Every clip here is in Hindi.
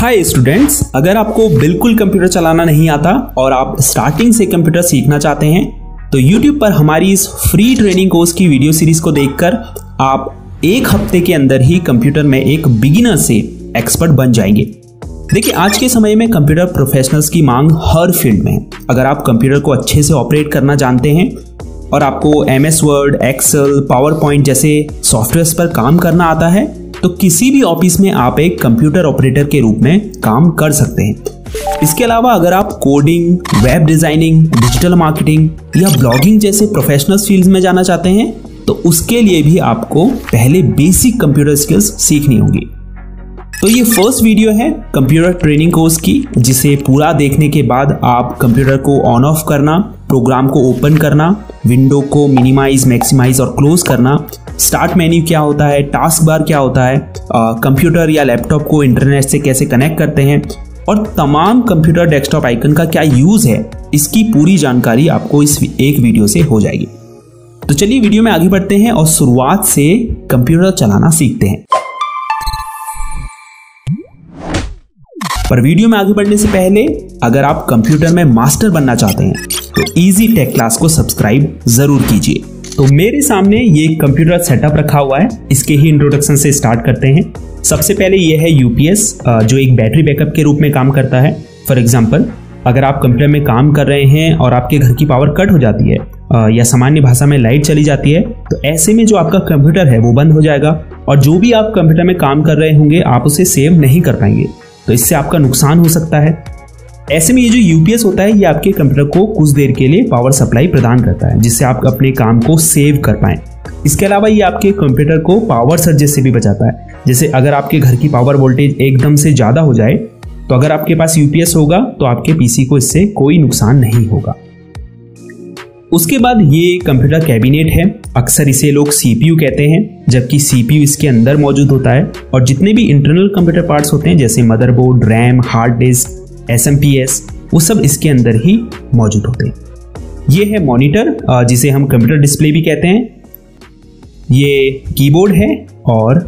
हाय स्टूडेंट्स, अगर आपको बिल्कुल कंप्यूटर चलाना नहीं आता और आप स्टार्टिंग से कंप्यूटर सीखना चाहते हैं तो YouTube पर हमारी इस फ्री ट्रेनिंग कोर्स की वीडियो सीरीज को देखकर आप एक हफ्ते के अंदर ही कंप्यूटर में एक बिगिनर से एक्सपर्ट बन जाएंगे। देखिए, आज के समय में कंप्यूटर प्रोफेशनल्स की मांग हर फील्ड में है। अगर आप कंप्यूटर को अच्छे से ऑपरेट करना जानते हैं और आपको MS Word, Excel, PowerPoint जैसे सॉफ्टवेयर्स पर काम करना आता है तो किसी भी ऑफिस में आप एक कंप्यूटर ऑपरेटर के रूप में काम कर सकते हैं। इसके अलावा अगर आप coding, web designing, digital marketing या ब्लॉगिंग जैसे प्रोफेशनल फील्ड्स में जाना चाहते हैं तो उसके लिए भी आपको पहले बेसिक कंप्यूटर स्किल्स सीखनी होगी। तो ये फर्स्ट वीडियो है कंप्यूटर ट्रेनिंग कोर्स की, जिसे पूरा देखने के बाद आप कंप्यूटर को ऑन ऑफ करना, प्रोग्राम को ओपन करना, विंडो को मिनिमाइज, मैक्सिमाइज और क्लोज करना, स्टार्ट मेन्यू क्या होता है, टास्क बार क्या होता है, कंप्यूटर या लैपटॉप को इंटरनेट से कैसे कनेक्ट करते हैं और तमाम कंप्यूटर डेस्कटॉप आइकन का क्या यूज है, इसकी पूरी जानकारी आपको इस एक वीडियो से हो जाएगी। तो चलिए वीडियो में आगे बढ़ते हैं और शुरुआत से कंप्यूटर चलाना सीखते हैं। पर वीडियो में आगे बढ़ने से पहले अगर आप कंप्यूटर में मास्टर बनना चाहते हैं तो इजी टेक क्लास को सब्सक्राइब जरूर कीजिए। तो मेरे सामने ये कंप्यूटर सेटअप रखा हुआ है, इसके ही इंट्रोडक्शन से स्टार्ट करते हैं। सबसे पहले ये है UPS, जो एक बैटरी बैकअप के रूप में काम करता है। फॉर एग्जांपल, अगर आप कंप्यूटर में काम कर रहे हैं और आपके घर की पावर कट हो जाती है या सामान्य भाषा में लाइट चली जाती है तो ऐसे में जो आपका कंप्यूटर है वो बंद हो जाएगा और जो भी आप कंप्यूटर में काम कर रहे होंगे आप उसे सेव नहीं कर पाएंगे, तो इससे आपका नुकसान हो सकता है। ऐसे में ये जो UPS होता है ये आपके कंप्यूटर को कुछ देर के लिए पावर सप्लाई प्रदान करता है, जिससे आप अपने काम को सेव कर पाएं। इसके अलावा ये आपके कंप्यूटर को पावर सर्जेस से भी बचाता है। जैसे अगर आपके घर की पावर वोल्टेज एकदम से ज़्यादा हो जाए तो अगर आपके पास UPS होगा तो आपके PC को इससे कोई नुकसान नहीं होगा। उसके बाद ये कंप्यूटर कैबिनेट है, अक्सर इसे लोग CPU कहते हैं, जबकि CPU इसके अंदर मौजूद होता है और जितने भी इंटरनल कंप्यूटर पार्ट्स होते हैं जैसे motherboard, RAM, hard disk, SMPS, वो सब इसके अंदर ही मौजूद होते हैं। ये है मॉनिटर, जिसे हम कंप्यूटर डिस्प्ले भी कहते हैं। ये कीबोर्ड है और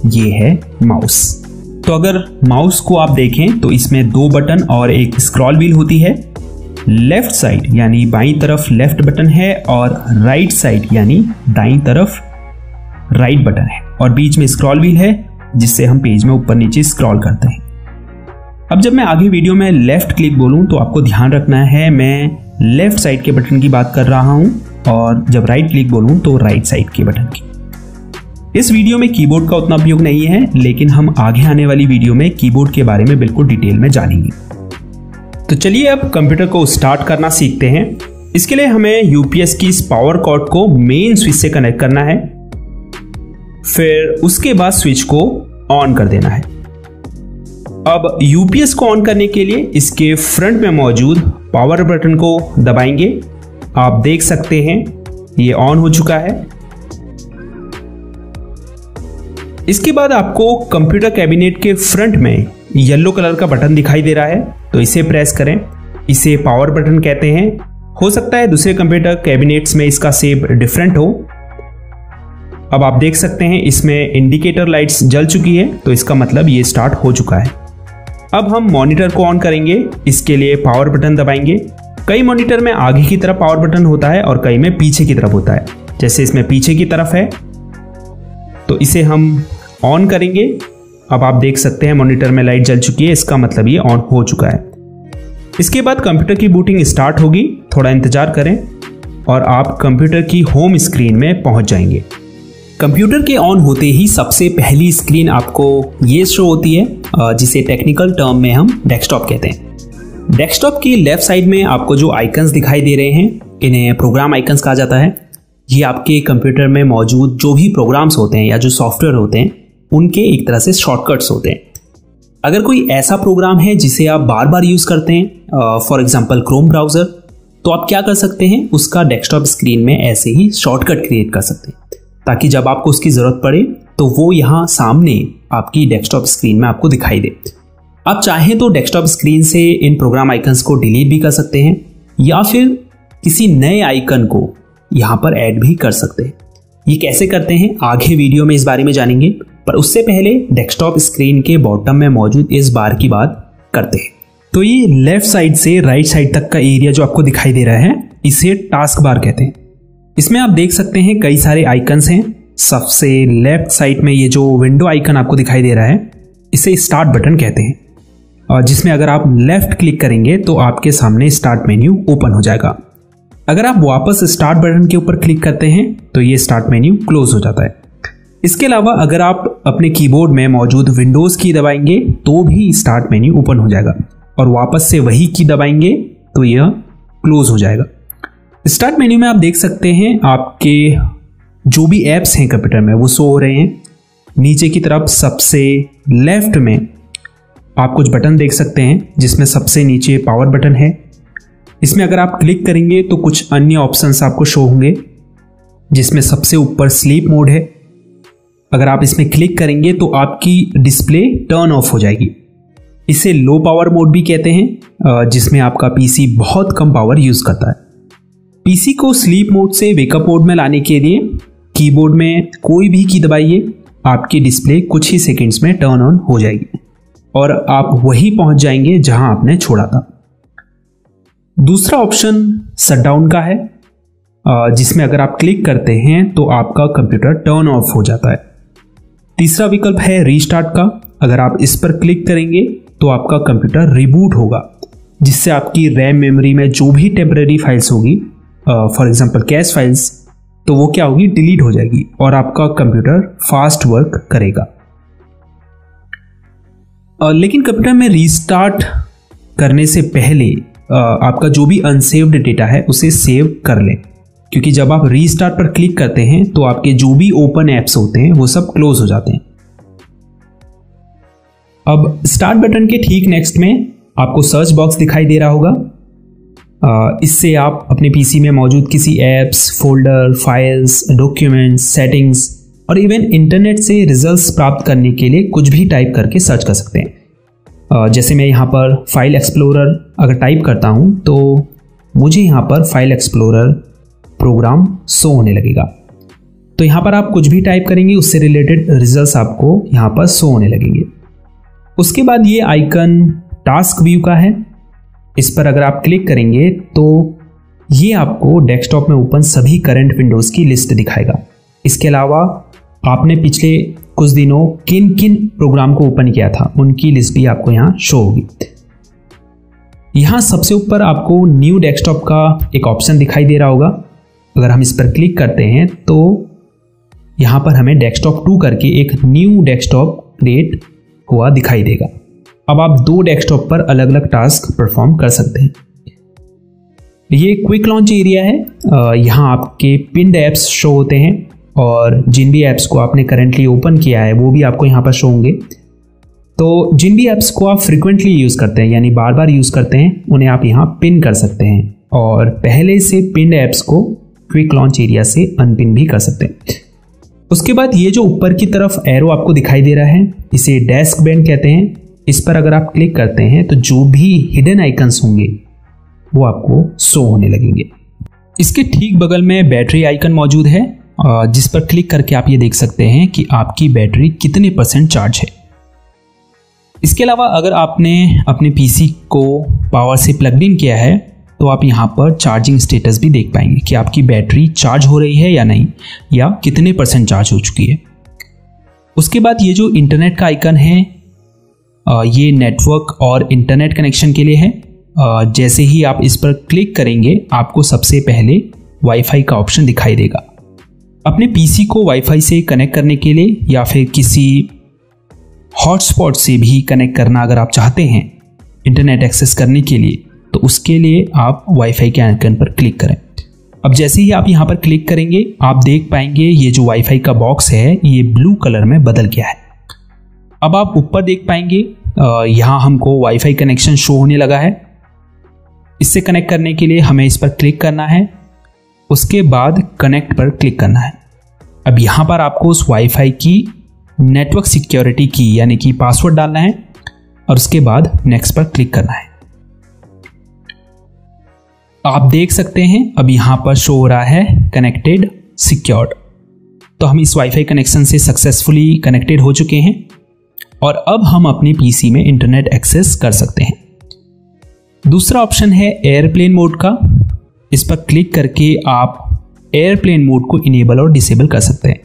ये है माउस। तो अगर माउस को आप देखें तो इसमें 2 बटन और एक स्क्रॉल व्हील होती है। लेफ्ट साइड यानी बाईं तरफ लेफ्ट बटन है और राइट साइड यानी दाईं तरफ राइट बटन है और बीच में स्क्रॉल व्हील है जिससे हम पेज में ऊपर नीचे स्क्रॉल करते हैं। अब जब मैं आगे वीडियो में लेफ्ट क्लिक बोलूं तो आपको ध्यान रखना है मैं लेफ्ट साइड के बटन की बात कर रहा हूं और जब राइट क्लिक बोलूं तो राइट साइड के बटन की। इस वीडियो में कीबोर्ड का उतना उपयोग नहीं है, लेकिन हम आगे आने वाली वीडियो में कीबोर्ड के बारे में बिल्कुल डिटेल में जानेंगे। तो चलिए अब कंप्यूटर को स्टार्ट करना सीखते हैं। इसके लिए हमें UPS की इस पावर कॉर्ड को मेन स्विच से कनेक्ट करना है, फिर उसके बाद स्विच को ऑन कर देना है। अब UPS को ऑन करने के लिए इसके फ्रंट में मौजूद पावर बटन को दबाएंगे। आप देख सकते हैं ये ऑन हो चुका है। इसके बाद आपको कंप्यूटर कैबिनेट के फ्रंट में येलो कलर का बटन दिखाई दे रहा है, तो इसे प्रेस करें। इसे पावर बटन कहते हैं। हो सकता है दूसरे कंप्यूटर कैबिनेट्स में इसका शेप डिफरेंट हो। अब आप देख सकते हैं इसमें इंडिकेटर लाइट्स जल चुकी है, तो इसका मतलब ये स्टार्ट हो चुका है। अब हम मॉनिटर को ऑन करेंगे। इसके लिए पावर बटन दबाएंगे। कई मॉनिटर में आगे की तरफ पावर बटन होता है और कई में पीछे की तरफ होता है। जैसे इसमें पीछे की तरफ है तो इसे हम ऑन करेंगे। अब आप देख सकते हैं मॉनिटर में लाइट जल चुकी है, इसका मतलब ये ऑन हो चुका है। इसके बाद कंप्यूटर की बूटिंग स्टार्ट होगी, थोड़ा इंतजार करें और आप कंप्यूटर की होम स्क्रीन में पहुंच जाएंगे। कंप्यूटर के ऑन होते ही सबसे पहली स्क्रीन आपको ये शो होती है, जिसे टेक्निकल टर्म में हम डेस्कटॉप कहते हैं। डेस्कटॉप की लेफ्ट साइड में आपको जो आइकन्स दिखाई दे रहे हैं इन्हें प्रोग्राम आइकन्स कहा जाता है। ये आपके कंप्यूटर में मौजूद जो भी प्रोग्राम्स होते हैं या जो सॉफ्टवेयर होते हैं उनके एक तरह से शॉर्टकट्स होते हैं। अगर कोई ऐसा प्रोग्राम है जिसे आप बार बार यूज करते हैं, फॉर एग्जांपल क्रोम ब्राउजर, तो आप क्या कर सकते हैं, उसका डेस्कटॉप स्क्रीन में ऐसे ही शॉर्टकट क्रिएट कर सकते हैं ताकि जब आपको उसकी जरूरत पड़े तो वो यहाँ सामने आपकी डेस्कटॉप स्क्रीन में आपको दिखाई दे। आप चाहें तो डेस्कटॉप स्क्रीन से इन प्रोग्राम आइकन्स को डिलीट भी कर सकते हैं या फिर किसी नए आइकन को यहाँ पर ऐड भी कर सकते हैं। ये कैसे करते हैं आगे वीडियो में इस बारे में जानेंगे। पर उससे पहले डेस्कटॉप स्क्रीन के बॉटम में मौजूद इस बार की बात करते हैं। तो ये लेफ्ट साइड से राइट साइड तक का एरिया जो आपको दिखाई दे रहा है, इसे टास्क बार कहते हैं। इसमें आप देख सकते हैं कई सारे आइकन्स हैं। सबसे लेफ्ट साइड में ये जो विंडो आइकन आपको दिखाई दे रहा है, इसे स्टार्ट बटन कहते हैं, और जिसमें अगर आप लेफ्ट क्लिक करेंगे तो आपके सामने स्टार्ट मेन्यू ओपन हो जाएगा। अगर आप वापस स्टार्ट बटन के ऊपर क्लिक करते हैं तो ये स्टार्ट मेन्यू क्लोज हो जाता है। इसके अलावा अगर आप अपने कीबोर्ड में मौजूद विंडोज की दबाएंगे तो भी स्टार्ट मेन्यू ओपन हो जाएगा, और वापस से वही की दबाएंगे तो यह क्लोज हो जाएगा। स्टार्ट मेन्यू में आप देख सकते हैं आपके जो भी ऐप्स हैं कंप्यूटर में वो शो हो रहे हैं। नीचे की तरफ सबसे लेफ्ट में आप कुछ बटन देख सकते हैं, जिसमें सबसे नीचे पावर बटन है। इसमें अगर आप क्लिक करेंगे तो कुछ अन्य ऑप्शंस आपको शो होंगे, जिसमें सबसे ऊपर स्लीप मोड है। अगर आप इसमें क्लिक करेंगे तो आपकी डिस्प्ले टर्न ऑफ हो जाएगी। इसे लो पावर मोड भी कहते हैं, जिसमें आपका पीसी बहुत कम पावर यूज करता है। पीसी को स्लीप मोड से वेकअप मोड में लाने के लिए कीबोर्ड में कोई भी की दबाइए, आपकी डिस्प्ले कुछ ही सेकंड्स में टर्न ऑन हो जाएगी और आप वहीं पहुंच जाएंगे जहां आपने छोड़ा था। दूसरा ऑप्शन शटडाउन का है, जिसमें अगर आप क्लिक करते हैं तो आपका कंप्यूटर टर्न ऑफ हो जाता है। तीसरा विकल्प है रीस्टार्ट का। अगर आप इस पर क्लिक करेंगे तो आपका कंप्यूटर रिबूट होगा, जिससे आपकी रैम मेमोरी में जो भी टेम्परेरी फाइल्स होगी, फॉर एग्जांपल कैश फाइल्स, तो वो क्या होगी, डिलीट हो जाएगी और आपका कंप्यूटर फास्ट वर्क करेगा। लेकिन कंप्यूटर में रीस्टार्ट करने से पहले आपका जो भी अनसेव्ड डेटा है उसे सेव कर लें, क्योंकि जब आप रीस्टार्ट पर क्लिक करते हैं तो आपके जो भी ओपन ऐप्स होते हैं वो सब क्लोज हो जाते हैं। अब स्टार्ट बटन के ठीक नेक्स्ट में आपको सर्च बॉक्स दिखाई दे रहा होगा। इससे आप अपने पीसी में मौजूद किसी apps, folder, files, documents, settings और इवन इंटरनेट से रिजल्ट्स प्राप्त करने के लिए कुछ भी टाइप करके सर्च कर सकते हैं। जैसे मैं यहाँ पर फाइल एक्सप्लोरर अगर टाइप करता हूँ तो मुझे यहाँ पर फाइल एक्सप्लोरर प्रोग्राम शो होने लगेगा। तो यहाँ पर आप कुछ भी टाइप करेंगे उससे रिलेटेड रिजल्ट्स आपको यहाँ पर शो होने लगेंगे। उसके बाद ये आइकन टास्क व्यू का है। इस पर अगर आप क्लिक करेंगे तो ये आपको डेस्कटॉप में ओपन सभी करंट विंडोज की लिस्ट दिखाएगा। इसके अलावा आपने पिछले कुछ दिनों किन किन प्रोग्राम को ओपन किया था उनकी लिस्ट भी आपको यहाँ शो होगी। यहाँ सबसे ऊपर आपको न्यू डेस्कटॉप का एक ऑप्शन दिखाई दे रहा होगा। अगर हम इस पर क्लिक करते हैं तो यहाँ पर हमें डेस्कटॉप 2 करके एक न्यू डेस्कटॉप क्रिएट हुआ दिखाई देगा। अब आप 2 डेस्कटॉप पर अलग अलग टास्क परफॉर्म कर सकते हैं। ये क्विक लॉन्च एरिया है। यहाँ आपके पिन्ड ऐप्स शो होते हैं और जिन भी ऐप्स को आपने करेंटली ओपन किया है वो भी आपको यहाँ पर शो होंगे। तो जिन भी ऐप्स को आप फ्रिक्वेंटली यूज़ करते हैं यानी बार बार यूज़ करते हैं उन्हें आप यहाँ पिन कर सकते हैं और पहले से पिन्ड ऐप्स को क्विक लॉन्च एरिया से अनपिन भी कर सकते हैं। उसके बाद ये जो ऊपर की तरफ एरो आपको दिखाई दे रहा है इसे डेस्क बैंड कहते हैं। इस पर अगर आप क्लिक करते हैं तो जो भी हिडन आइकन्स होंगे वो आपको शो होने लगेंगे। इसके ठीक बगल में बैटरी आइकन मौजूद है, जिस पर क्लिक करके आप ये देख सकते हैं कि आपकी बैटरी कितने % चार्ज है। इसके अलावा अगर आपने अपने पीसी को पावर से प्लग इन किया है तो आप यहाँ पर चार्जिंग स्टेटस भी देख पाएंगे कि आपकी बैटरी चार्ज हो रही है या नहीं, या कितने % चार्ज हो चुकी है। उसके बाद ये जो इंटरनेट का आइकन है ये नेटवर्क और इंटरनेट कनेक्शन के लिए है। जैसे ही आप इस पर क्लिक करेंगे आपको सबसे पहले वाईफाई का ऑप्शन दिखाई देगा। अपने पीसी को वाईफाई से कनेक्ट करने के लिए या फिर किसी हॉटस्पॉट से भी कनेक्ट करना अगर आप चाहते हैं इंटरनेट एक्सेस करने के लिए, तो उसके लिए आप वाईफाई के आइकन पर क्लिक करें। अब जैसे ही आप यहाँ पर क्लिक करेंगे आप देख पाएंगे ये जो वाईफाई का बॉक्स है ये ब्लू कलर में बदल गया है। अब आप ऊपर देख पाएंगे यहाँ हमको वाईफाई कनेक्शन शो होने लगा है। इससे कनेक्ट करने के लिए हमें इस पर क्लिक करना है, उसके बाद कनेक्ट पर क्लिक करना है। अब यहाँ पर आपको उस वाईफाई की नेटवर्क सिक्योरिटी की यानी कि पासवर्ड डालना है और उसके बाद नेक्स्ट पर क्लिक करना है। आप देख सकते हैं अब यहाँ पर शो हो रहा है कनेक्टेड सिक्योर्ड। तो हम इस वाईफाई कनेक्शन से सक्सेसफुली कनेक्टेड हो चुके हैं और अब हम अपने पीसी में इंटरनेट एक्सेस कर सकते हैं। दूसरा ऑप्शन है एयरप्लेन मोड का। इस पर क्लिक करके आप एयरप्लेन मोड को इनेबल और डिसेबल कर सकते हैं।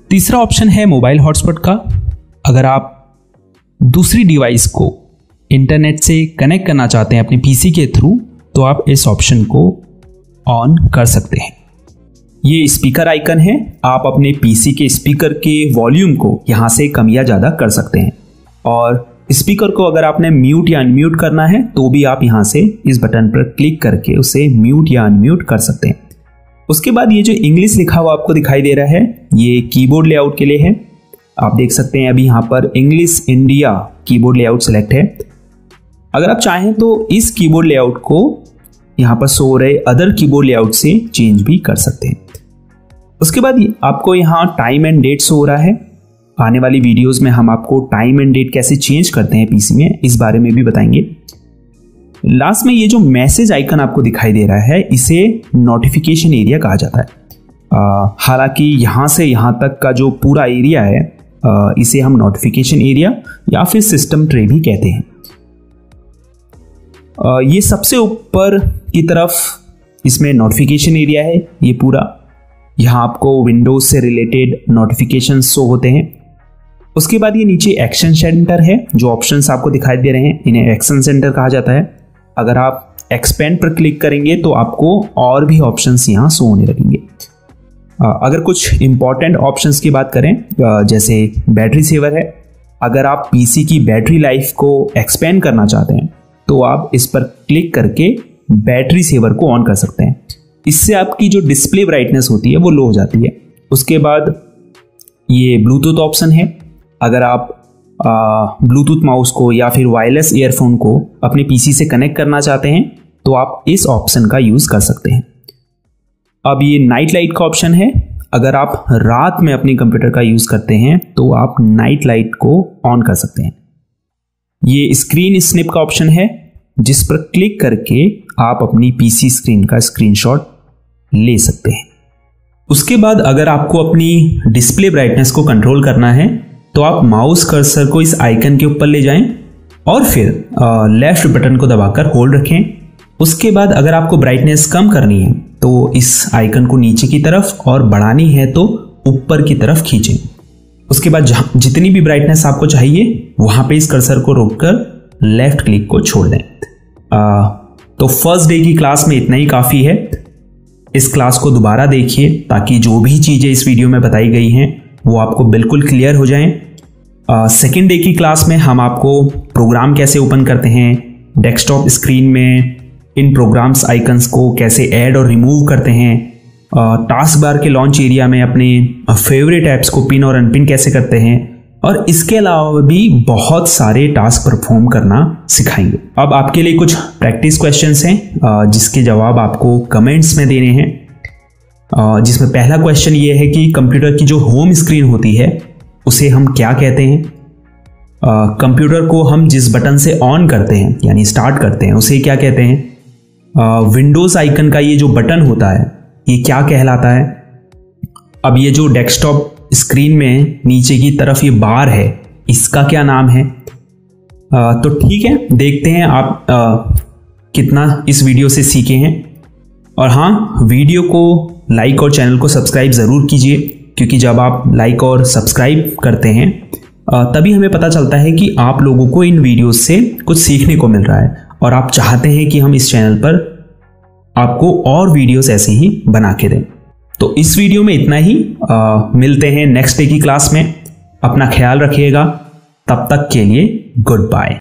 तीसरा ऑप्शन है मोबाइल हॉटस्पॉट का। अगर आप दूसरी डिवाइस को इंटरनेट से कनेक्ट करना चाहते हैं अपने पीसी के थ्रू, तो आप इस ऑप्शन को ऑन कर सकते हैं। ये स्पीकर आइकन है, आप अपने पीसी के स्पीकर के वॉल्यूम को यहाँ से कम या ज़्यादा कर सकते हैं और स्पीकर को अगर आपने म्यूट या अनम्यूट करना है तो भी आप यहाँ से इस बटन पर क्लिक करके उसे म्यूट या अनम्यूट कर सकते हैं। उसके बाद ये जो इंग्लिश लिखा हुआ आपको दिखाई दे रहा है, ये कीबोर्ड लेआउट के लिए है। आप देख सकते हैं अभी यहाँ पर English India keyboard layout select है। अगर आप चाहें तो इस कीबोर्ड लेआउट को यहाँ पर शो रहे अदर कीबोर्ड लेआउट से चेंज भी कर सकते हैं। उसके बाद आपको यहाँ टाइम एंड डेट शो हो रहा है। आने वाली वीडियोस में हम आपको टाइम एंड डेट कैसे चेंज करते हैं पीसी में, इस बारे में भी बताएंगे। लास्ट में ये जो मैसेज आइकन आपको दिखाई दे रहा है, इसे नोटिफिकेशन एरिया कहा जाता है। हालांकि यहाँ से यहाँ तक का जो पूरा एरिया है, इसे हम नोटिफिकेशन एरिया या फिर सिस्टम ट्रे भी कहते हैं। ये सबसे ऊपर की तरफ इसमें नोटिफिकेशन एरिया है। ये पूरा यहाँ आपको विंडोज से रिलेटेड नोटिफिकेशन शो होते हैं। उसके बाद ये नीचे एक्शन सेंटर है। जो ऑप्शंस आपको दिखाई दे रहे हैं, इन्हें एक्शन सेंटर कहा जाता है। अगर आप एक्सपेंड पर क्लिक करेंगे तो आपको और भी ऑप्शंस यहाँ शो होने लगेंगे। अगर कुछ इंपॉर्टेंट ऑप्शंस की बात करें, जैसे बैटरी सेवर है। अगर आप पीसी की बैटरी लाइफ को एक्सपेंड करना चाहते हैं तो आप इस पर क्लिक करके बैटरी सेवर को ऑन कर सकते हैं। इससे आपकी जो डिस्प्ले ब्राइटनेस होती है वो लो हो जाती है। उसके बाद ये ब्लूटूथ ऑप्शन है। अगर आप ब्लूटूथ माउस को या फिर वायरलेस ईयरफोन को अपने पीसी से कनेक्ट करना चाहते हैं तो आप इस ऑप्शन का यूज कर सकते हैं। अब ये नाइट लाइट का ऑप्शन है। अगर आप रात में अपने कंप्यूटर का यूज करते हैं तो आप नाइट लाइट को ऑन कर सकते हैं। ये स्क्रीन स्निप का ऑप्शन है, जिस पर क्लिक करके आप अपनी पीसी स्क्रीन का स्क्रीनशॉट ले सकते हैं। उसके बाद अगर आपको अपनी डिस्प्ले ब्राइटनेस को कंट्रोल करना है तो आप माउस कर्सर को इस आइकन के ऊपर ले जाएं और फिर लेफ्ट बटन को दबाकर होल्ड रखें। उसके बाद अगर आपको ब्राइटनेस कम करनी है तो इस आइकन को नीचे की तरफ और बढ़ानी है तो ऊपर की तरफ खींचें। उसके बाद जितनी भी ब्राइटनेस आपको चाहिए वहां पे इस कर्सर को रोककर लेफ्ट क्लिक को छोड़ दें। तो फर्स्ट डे की क्लास में इतना ही काफ़ी है। इस क्लास को दोबारा देखिए ताकि जो भी चीज़ें इस वीडियो में बताई गई हैं वो आपको बिल्कुल क्लियर हो जाएं। सेकेंड डे की क्लास में हम आपको प्रोग्राम कैसे ओपन करते हैं, डेस्कटॉप स्क्रीन में इन प्रोग्राम्स आइकन्स को कैसे ऐड और रिमूव करते हैं, टास्क बार के लॉन्च एरिया में अपने फेवरेट ऐप्स को पिन और अनपिन कैसे करते हैं, और इसके अलावा भी बहुत सारे टास्क परफॉर्म करना सिखाएंगे। अब आपके लिए कुछ प्रैक्टिस क्वेश्चंस हैं जिसके जवाब आपको कमेंट्स में देने हैं। जिसमें पहला क्वेश्चन ये है कि कंप्यूटर की जो होम स्क्रीन होती है उसे हम क्या कहते हैं। कंप्यूटर को हम जिस बटन से ऑन करते हैं यानी स्टार्ट करते हैं उसे क्या कहते हैं। विंडोज आइकन का ये जो बटन होता है ये क्या कहलाता है। अब ये जो डेस्कटॉप स्क्रीन में नीचे की तरफ ये बार है इसका क्या नाम है। तो ठीक है, देखते हैं आप कितना इस वीडियो से सीखे हैं। और हाँ, वीडियो को लाइक और चैनल को सब्सक्राइब ज़रूर कीजिए, क्योंकि जब आप लाइक और सब्सक्राइब करते हैं तभी हमें पता चलता है कि आप लोगों को इन वीडियोस से कुछ सीखने को मिल रहा है और आप चाहते हैं कि हम इस चैनल पर आपको और वीडियोस ऐसे ही बना के दें। तो इस वीडियो में इतना ही। मिलते हैं नेक्स्ट डे की क्लास में। अपना ख्याल रखिएगा। तब तक के लिए गुड बाय।